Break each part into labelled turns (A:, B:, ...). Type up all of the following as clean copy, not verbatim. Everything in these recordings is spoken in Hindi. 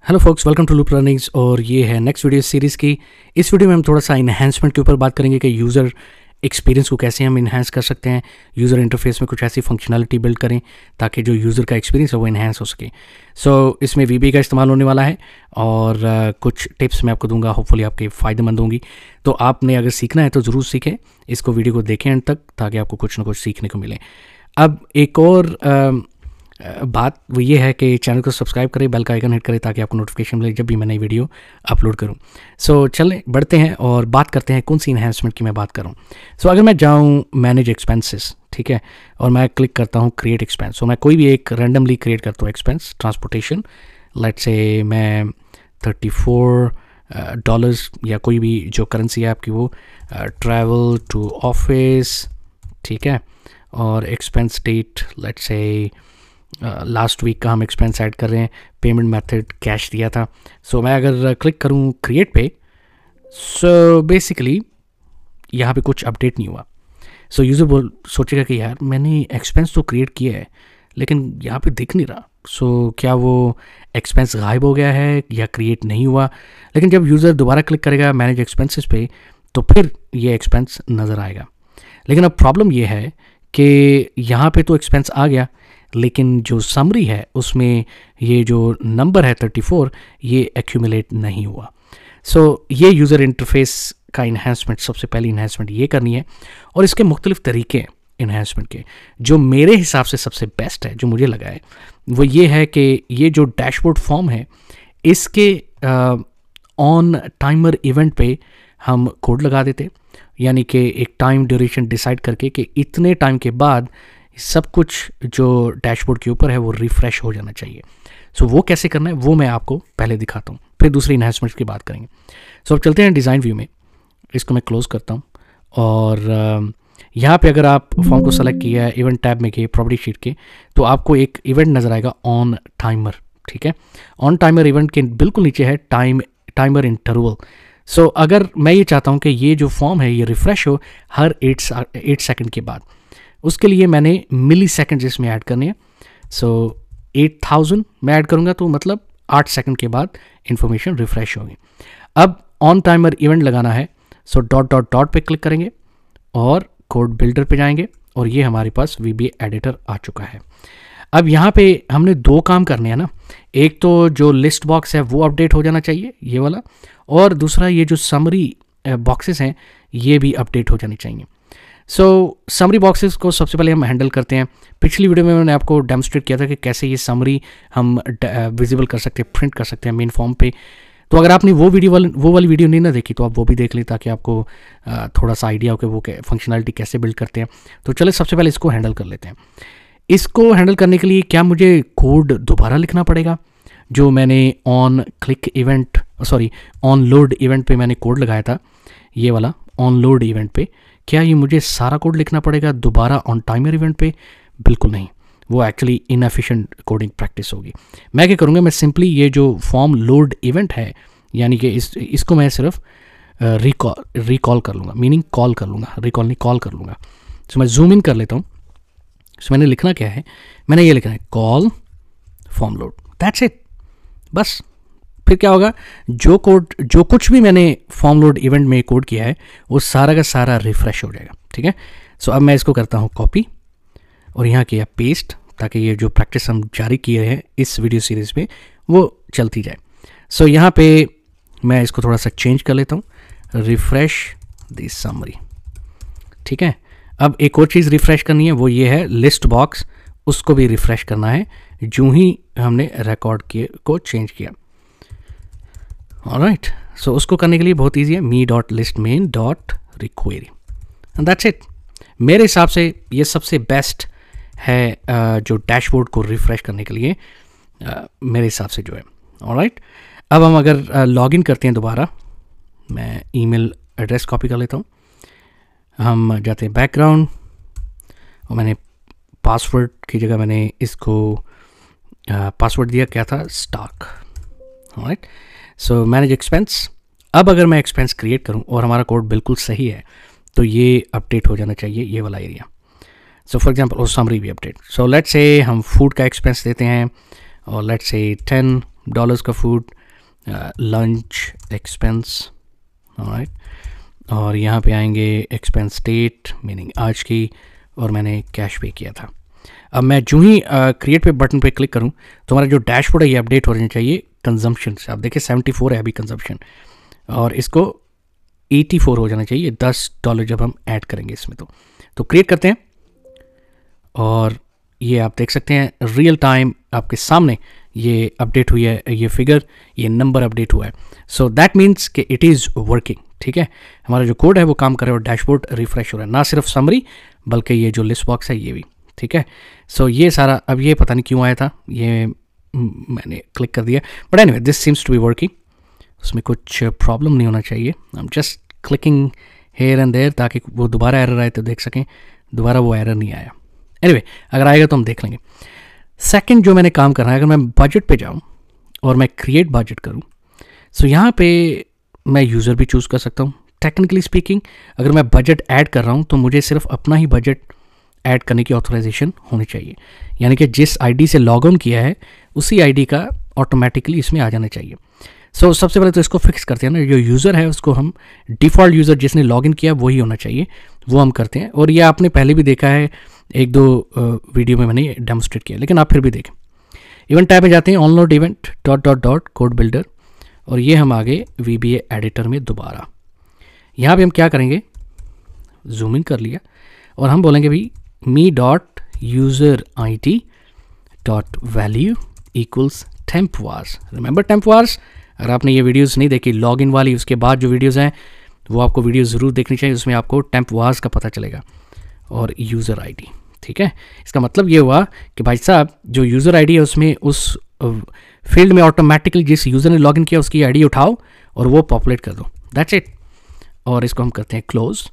A: Hello folks, welcome to Loop Learnings. और ये है नेक्स्ट वीडियो सीरीज़ की। इस वीडियो में हम थोड़ा सा इन्हांसमेंट के ऊपर बात करेंगे कि यूज़र एक्सपीरियंस को कैसे हम इन्हांस कर सकते हैं, यूज़र इंटरफेस में कुछ ऐसी फंक्शनलिटी बिल्ड करें ताकि जो यूज़र का एक्सपीरियंस है वो इन्हांस हो सके। सो इसमें वीबी का इस्तेमाल होने वाला है और कुछ टिप्स मैं आपको दूंगा, होपफुली आपके फ़ायदेमंद होंगी। तो आपने अगर सीखना है तो ज़रूर सीखें, इसको वीडियो को देखें एंड तक, ताकि आपको कुछ ना कुछ सीखने को मिले। अब एक और बात वो ये है कि चैनल को सब्सक्राइब करें, बेल का आइकन हिट करें ताकि आपको नोटिफिकेशन मिले जब भी मैं नई वीडियो अपलोड करूं। सो चलें बढ़ते हैं और बात करते हैं कौन सी इन्हांसमेंट की मैं बात करूं। सो अगर मैं जाऊं मैनेज एक्सपेंसेस, ठीक है, और मैं क्लिक करता हूं क्रिएट एक्सपेंस। सो मैं कोई भी एक रैंडमली क्रिएट करता हूँ एक्सपेंस, ट्रांसपोर्टेशन, लेट्स से मैं $34 या कोई भी जो करेंसी है आपकी वो, ट्रैवल टू ऑफिस, ठीक है, और expense date let's say last week का हम एक्सपेंस ऐड कर रहे हैं, पेमेंट मेथड कैश दिया था। सो मैं अगर क्लिक करूं क्रिएट पे, सो बेसिकली यहाँ पे कुछ अपडेट नहीं हुआ। सो यूज़र सोचेगा कि यार मैंने एक्सपेंस तो क्रिएट किया है लेकिन यहाँ पे दिख नहीं रहा। सो क्या वो एक्सपेंस गायब हो गया है या क्रिएट नहीं हुआ? लेकिन जब यूज़र दोबारा क्लिक करेगा मैनेज एक्सपेंसेस पे तो फिर ये एक्सपेंस नज़र आएगा। लेकिन अब प्रॉब्लम ये है कि यहाँ पे तो एक्सपेंस आ गया, लेकिन जो समरी है उसमें ये जो नंबर है 34 ये एक्यूमुलेट नहीं हुआ। सो ये यूज़र इंटरफेस का इन्हांसमेंट, सबसे पहली इन्हांसमेंट ये करनी है। और इसके मुख्तलिफ तरीके हैं इन्हांसमेंट के। जो मेरे हिसाब से सबसे बेस्ट है, जो मुझे लगा है, वो ये है कि ये जो डैशबोर्ड फॉर्म है इसके ऑन टाइमर इवेंट पे हम कोड लगा देते, यानी कि एक टाइम ड्यूरेशन डिसाइड करके कि इतने टाइम के बाद सब कुछ जो डैशबोर्ड के ऊपर है वो रिफ़्रेश हो जाना चाहिए। सो वो कैसे करना है वो मैं आपको पहले दिखाता हूँ, फिर दूसरी इन्हांसमेंट की बात करेंगे। सो अब चलते हैं डिज़ाइन व्यू में, इसको मैं क्लोज़ करता हूँ और यहाँ पे अगर आप फॉर्म को सेलेक्ट किया है, इवेंट टैब में गए, प्रॉपर्टी शीट के, तो आपको एक इवेंट नज़र आएगा ऑन टाइमर, ठीक है। ऑन टाइमर इवेंट के बिल्कुल नीचे है टाइमर इंटरवल। सो अगर मैं ये चाहता हूँ कि ये जो फॉर्म है ये रिफ़्रेश हो हर 8 सेकंड के बाद, उसके लिए मैंने मिली सेकेंड इसमें ऐड करने हैं। सो 8000 मैं ऐड करूँगा तो मतलब 8 सेकंड के बाद इंफॉर्मेशन रिफ़्रेश होगी। अब ऑन टाइमर इवेंट लगाना है, सो डॉट डॉट डॉट पे क्लिक करेंगे और कोड बिल्डर पे जाएंगे और ये हमारे पास वीबी एडिटर आ चुका है। अब यहाँ पे हमने दो काम करने हैं ना, एक तो जो लिस्ट बॉक्स है वो अपडेट हो जाना चाहिए, ये वाला, और दूसरा ये जो समरी बॉक्सेस हैं ये भी अपडेट हो जाने चाहिए। सो समरी बॉक्सेस को सबसे पहले हम हैंडल करते हैं। पिछली वीडियो में मैंने आपको डेमोस्ट्रेट किया था कि कैसे ये समरी हम विजिबल कर सकते हैं, प्रिंट कर सकते हैं मेन फॉर्म पे। तो अगर आपने वो वाली वीडियो नहीं ना देखी तो आप वो भी देख लें ताकि आपको थोड़ा सा आइडिया हो कि वो फंक्शनलिटी कैसे बिल्ड करते हैं। तो चले सबसे पहले इसको हैंडल कर लेते हैं। इसको हैंडल करने के लिए क्या मुझे कोड दोबारा लिखना पड़ेगा? जो मैंने ऑन लोड इवेंट पे मैंने कोड लगाया था, ये वाला ऑन लोड इवेंट पे, क्या ये मुझे सारा कोड लिखना पड़ेगा दोबारा ऑन टाइमर इवेंट पे? बिल्कुल नहीं, वो एक्चुअली इनएफिशिएंट कोडिंग प्रैक्टिस होगी। मैं क्या करूँगा, मैं सिंपली ये जो फॉर्म लोड इवेंट है, यानी कि इसको मैं सिर्फ रिकॉल कर लूँगा, मीनिंग कॉल कर लूँगा, रिकॉल नहीं कॉल कर लूँगा। सो मैं जूम इन कर लेता हूँ। सो मैंने लिखना क्या है, मैंने ये लिखना है call form load, that's it, बस। फिर क्या होगा, जो कुछ भी मैंने फॉर्म लोड इवेंट में कोड किया है वो सारा का सारा रिफ़्रेश हो जाएगा, ठीक है। सो अब मैं इसको करता हूँ कॉपी और यहाँ किया पेस्ट, ताकि ये जो प्रैक्टिस हम जारी किए हैं इस वीडियो सीरीज़ में वो चलती जाए। सो यहाँ पे मैं इसको थोड़ा सा चेंज कर लेता हूँ, रिफ़्रेश दिस समरी, ठीक है। अब एक और चीज़ रिफ़्रेश करनी है, वो ये है लिस्ट बॉक्स, उसको भी रिफ़्रेश करना है जो ही हमने रिकॉर्ड को चेंज किया। ऑलराइट, सो उसको करने के लिए बहुत ईजी है, me.listmain.requery, दैट्स इट। मेरे हिसाब से ये सबसे बेस्ट है जो डैशबोर्ड को रिफ़्रेश करने के लिए, मेरे हिसाब से जो है। ऑलराइट, अब हम अगर लॉगिन करते हैं दोबारा, मैं ईमेल एड्रेस कॉपी कर लेता हूँ, हम जाते हैं बैकग्राउंड और मैंने पासवर्ड की जगह मैंने इसको पासवर्ड दिया, क्या था, स्टार्क। ऑलराइट, सो मैनेज एक्सपेंस। अब अगर मैं एक्सपेंस क्रिएट करूं और हमारा कोड बिल्कुल सही है तो ये अपडेट हो जाना चाहिए, ये वाला area. So for example summary भी अपडेट। सो लेट्स से हम फूड का एक्सपेंस देते हैं और लेट्स से $10 का फूड लंच एक्सपेंस, ऑलराइट, और यहाँ पे आएंगे एक्सपेंस डेट मीनिंग आज की, और मैंने कैश पे किया था। अब मैं जो ही क्रिएट पे बटन पे क्लिक करूँ तो हमारा जो डैशबोर्ड है ये अपडेट हो जाना चाहिए कंजम्पशन से। आप देखिए 74 है अभी कंजम्पशन, और इसको 84 हो जाना चाहिए $10 जब हम ऐड करेंगे इसमें। तो क्रिएट करते हैं, और ये आप देख सकते हैं रियल टाइम आपके सामने ये अपडेट हुई है, ये फिगर, ये नंबर अपडेट हुआ है। सो दैट मीन्स कि इट इज़ वर्किंग। ठीक है, हमारा जो कोड है वो काम कर रहा है और डैशबोर्ड रिफ्रेश हो रहा है, ना सिर्फ समरी बल्कि ये जो लिस्ट बॉक्स है ये भी। ठीक है, सो ये सारा, अब ये पता नहीं क्यों आया था, ये मैंने क्लिक कर दिया, but anyway this seems to be working. उसमें कुछ प्रॉब्लम नहीं होना चाहिए। I am just clicking here and there ताकि वो दोबारा एरर आए तो देख सकें। दोबारा वो एरर नहीं आया। एनीवे अगर आएगा तो हम देख लेंगे। सेकंड जो मैंने काम करना है, अगर मैं बजट पे जाऊं और मैं क्रिएट बजट करूं, सो यहाँ पे मैं यूज़र भी चूज़ कर सकता हूँ। टेक्निकली स्पीकिंग अगर मैं बजट ऐड कर रहा हूँ तो मुझे सिर्फ अपना ही बजट ऐड करने की ऑथराइजेशन होनी चाहिए, यानी कि जिस आईडी से लॉग ऑन किया है उसी आईडी का ऑटोमेटिकली इसमें आ जाना चाहिए। सो सबसे पहले तो इसको फिक्स करते हैं ना, जो यूज़र है उसको हम डिफ़ॉल्ट यूज़र जिसने लॉगिन किया वही होना चाहिए, वो हम करते हैं। और ये आपने पहले भी देखा है, एक दो वीडियो में मैंने डेमोस्ट्रेट किया, लेकिन आप फिर भी देखें। इवेंट टैब में जाते हैं, onload event dot code builder, और ये हम आगे VBA एडिटर में दोबारा। यहाँ पे हम क्या करेंगे, जूम इन कर लिया, और हम बोलेंगे भाई me dot user ID dot value equals temp vars. Remember temp vars, अगर आपने ये वीडियोस नहीं देखी लॉगिन वाली, उसके बाद जो वीडियोस हैं वो आपको वीडियो ज़रूर देखनी चाहिए, उसमें आपको टेम्प वार्स का पता चलेगा और यूज़र ID। ठीक है, इसका मतलब ये हुआ कि भाई साहब जो यूज़र ID है उसमें उस फील्ड में ऑटोमेटिकली जिस यूज़र ने लॉगिन किया उसकी ID उठाओ और वो पॉपुलेट कर दो, दैट्स इट। और इसको हम करते हैं क्लोज,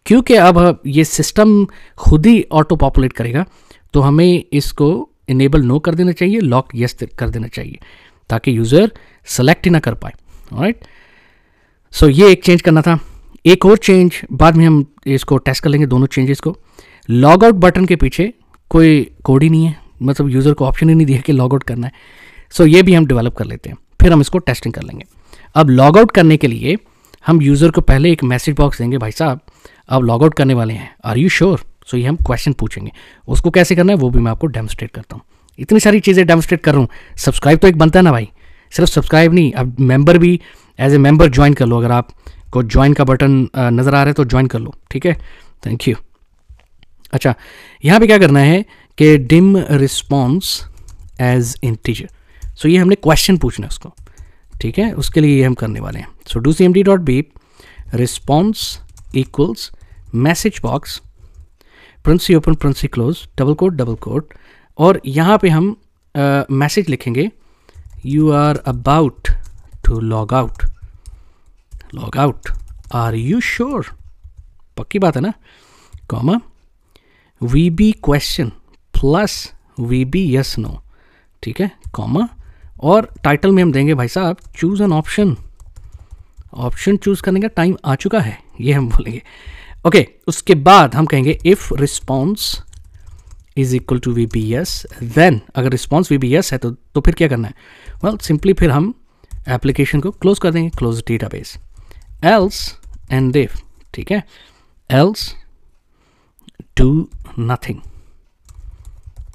A: क्योंकि अब ये सिस्टम खुद ही ऑटो पॉपुलेट करेगा, तो हमें इसको इनेबल नो कर देना चाहिए, लॉक यस कर देना चाहिए, ताकि यूज़र सेलेक्ट ही ना कर पाए। ऑलराइट, सो ये एक चेंज करना था। एक और चेंज बाद में हम इसको टेस्ट कर लेंगे, दोनों चेंजेस को। लॉग आउट बटन के पीछे कोई कोड ही नहीं है, मतलब यूज़र को ऑप्शन ही नहीं दिया कि लॉग आउट करना है। सो ये भी हम डेवलप कर लेते हैं, फिर हम इसको टेस्टिंग कर लेंगे। अब लॉग आउट करने के लिए हम यूज़र को पहले एक मैसेज बॉक्स देंगे, भाई साहब आप लॉग आउट करने वाले हैं, आर यू श्योर। सो ये हम क्वेश्चन पूछेंगे, उसको कैसे करना है वो भी मैं आपको डेमोस्ट्रेट करता हूँ। इतनी सारी चीज़ें डेमोस्ट्रेट कर रहा हूँ, सब्सक्राइब तो एक बनता है ना भाई, सिर्फ सब्सक्राइब नहीं, अब मेंबर भी एज ए मेंबर ज्वाइन कर लो। अगर आपको ज्वाइन का बटन नज़र आ रहा है तो ज्वाइन कर लो। ठीक है, थैंक यू। अच्छा, यहाँ पे क्या करना है कि डिम रिस्पॉन्स एज इंटीजर, सो ये हमने क्वेश्चन पूछना है उसको। ठीक है, उसके लिए ये हम करने वाले हैं। So do cmd dot beep response equals message box प्रिंसी ओपन प्रिंसी क्लोज डबल कोट, और यहाँ पे हम मैसेज लिखेंगे you are about to log out, are you sure, पक्की बात है ना, comma VB question plus VB yes no. ठीक है, कॉमा, और टाइटल में हम देंगे भाई साहब चूज एन ऑप्शन चूज करने का टाइम आ चुका है, ये हम बोलेंगे। ओके, उसके बाद हम कहेंगे if response is equal to VB yes, then अगर रिस्पॉन्स VB यस है तो फिर क्या करना है, वेल सिंपली फिर हम एप्लीकेशन को क्लोज कर देंगे, close database, else and if. ठीक है, एल्स डू नथिंग।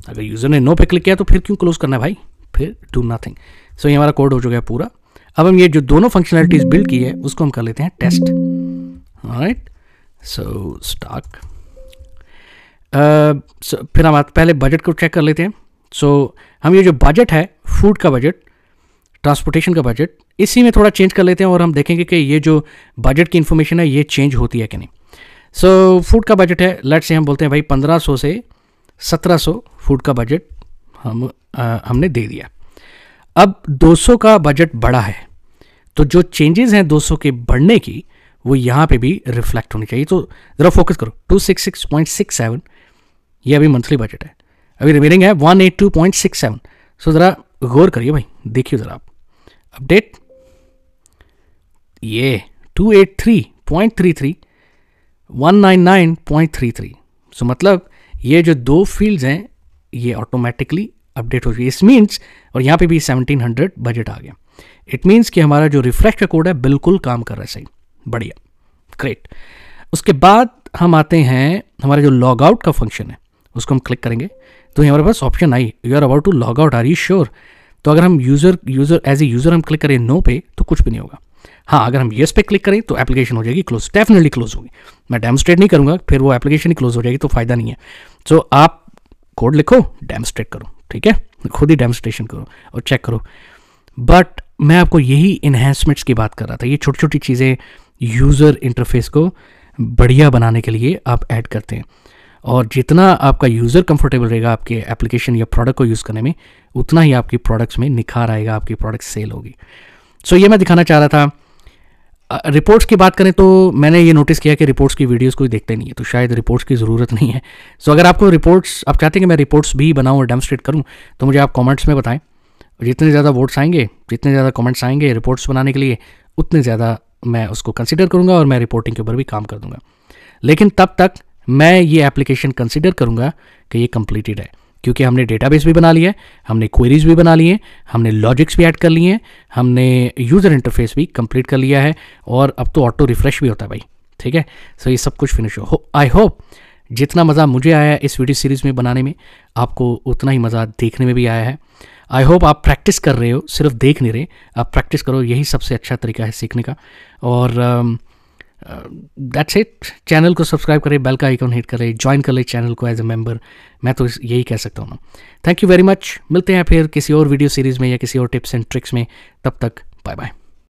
A: अगर यूज़र ने नो पे क्लिक किया तो फिर क्यों क्लोज करना है भाई, फिर डू नथिंग। सो ये हमारा कोड हो चुका है पूरा। अब हम ये जो दोनों फंक्शनलिटीज बिल्ड की है उसको हम कर लेते हैं टेस्ट। Alright, so start. फिर हम पहले बजट को चेक कर लेते हैं। सो हम ये जो बजट है, फूड का बजट, ट्रांसपोर्टेशन का बजट, इसी में थोड़ा चेंज कर लेते हैं और हम देखेंगे कि ये जो बजट की इन्फॉर्मेशन है ये चेंज होती है कि नहीं। सो फूड का बजट है, लेट्स से हम बोलते हैं भाई 1500 से 1700 फूड का बजट हमने दे दिया। अब 200 का बजट बढ़ा है, तो जो चेंजेस हैं 200 के बढ़ने की वो यहाँ पे भी रिफ्लेक्ट होनी चाहिए। तो ज़रा फोकस करो, 266.67 ये अभी मंथली बजट है, अभी रिमेनिंग है 182.67। सो ज़रा गौर करिए भाई, देखिए ज़रा आप अपडेट, ये 283.33 199.33। सो मतलब ये जो दो फील्ड्स हैं ये ऑटोमेटिकली अपडेट हो गई, इस मीन्स, और यहाँ पे भी 1700 बजट आ गया। इट मीन्स कि हमारा जो रिफ्रेश का कोड है बिल्कुल काम कर रहा है सही, बढ़िया, ग्रेट। उसके बाद हम आते हैं हमारा जो लॉग आउट का फंक्शन है, उसको हम क्लिक करेंगे तो हमारे पास ऑप्शन आई, you are about to log out, are you sure. तो अगर हम यूज़र एज ए यूज़र हम क्लिक करें नो पे तो कुछ भी नहीं होगा। हाँ, अगर हम येस पे क्लिक करें तो एप्लीकेशन हो जाएगी क्लोज, डेफिनेटली क्लोज होगी। मैं डेमोस्ट्रेट नहीं करूँगा, फिर वो एप्लीकेशन ही क्लोज हो जाएगी तो फ़ायदा नहीं है। सो आप कोड लिखो, डेमोस्ट्रेट करो, ठीक है, खुद ही डेमोस्ट्रेशन करो और चेक करो। बट मैं आपको यही इन्हेंसमेंट्स की बात कर रहा था, ये छोटी छोटी चीज़ें यूज़र इंटरफेस को बढ़िया बनाने के लिए आप ऐड करते हैं, और जितना आपका यूज़र कंफर्टेबल रहेगा आपके एप्लीकेशन या प्रोडक्ट को यूज़ करने में, उतना ही आपकी प्रोडक्ट्स में निखार आएगा, आपकी प्रोडक्ट सेल होगी। सो ये मैं दिखाना चाह रहा था। रिपोर्ट्स की बात करें तो मैंने ये नोटिस किया कि रिपोर्ट्स की वीडियोस कोई देखते नहीं है, तो शायद रिपोर्ट्स की ज़रूरत नहीं है। सो अगर आपको रिपोर्ट्स, आप चाहते हैं कि मैं रिपोर्ट्स भी बनाऊँ और डेमोस्ट्रेट करूँ, तो मुझे आप कमेंट्स में बताएं। जितने ज़्यादा वोट्स आएंगे, जितने ज़्यादा कमेंट्स आएंगे रिपोर्ट्स बनाने के लिए, उतने ज़्यादा मैं उसको कंसिडर करूँगा और मैं रिपोर्टिंग के ऊपर भी काम कर दूँगा। लेकिन तब तक मैं ये एप्लीकेशन कंसिडर करूँगा कि ये कंप्लीटेड है, क्योंकि हमने डेटाबेस भी बना लिया है, हमने क्वेरीज भी बना लिए हैं, हमने लॉजिक्स भी ऐड कर लिए हैं, हमने यूज़र इंटरफेस भी कंप्लीट कर लिया है, और अब तो ऑटो रिफ्रेश भी होता है भाई, ठीक है। सो ये सब कुछ फिनिश हो। आई होप जितना मज़ा मुझे आया है इस वीडियो सीरीज़ में बनाने में, आपको उतना ही मज़ा देखने में भी आया है। आई होप आप प्रैक्टिस कर रहे हो, सिर्फ देख नहीं रहे, आप प्रैक्टिस करो, यही सबसे अच्छा तरीका है सीखने का। और दैट्स इट। चैनल को सब्सक्राइब करें, बेल का आइकन हिट करें, ज्वाइन कर ले चैनल को एज ए मेंबर, मैं तो यही कह सकता हूँ ना। थैंक यू वेरी मच, मिलते हैं फिर किसी और वीडियो सीरीज़ में या किसी और टिप्स एंड ट्रिक्स में, तब तक बाय बाय।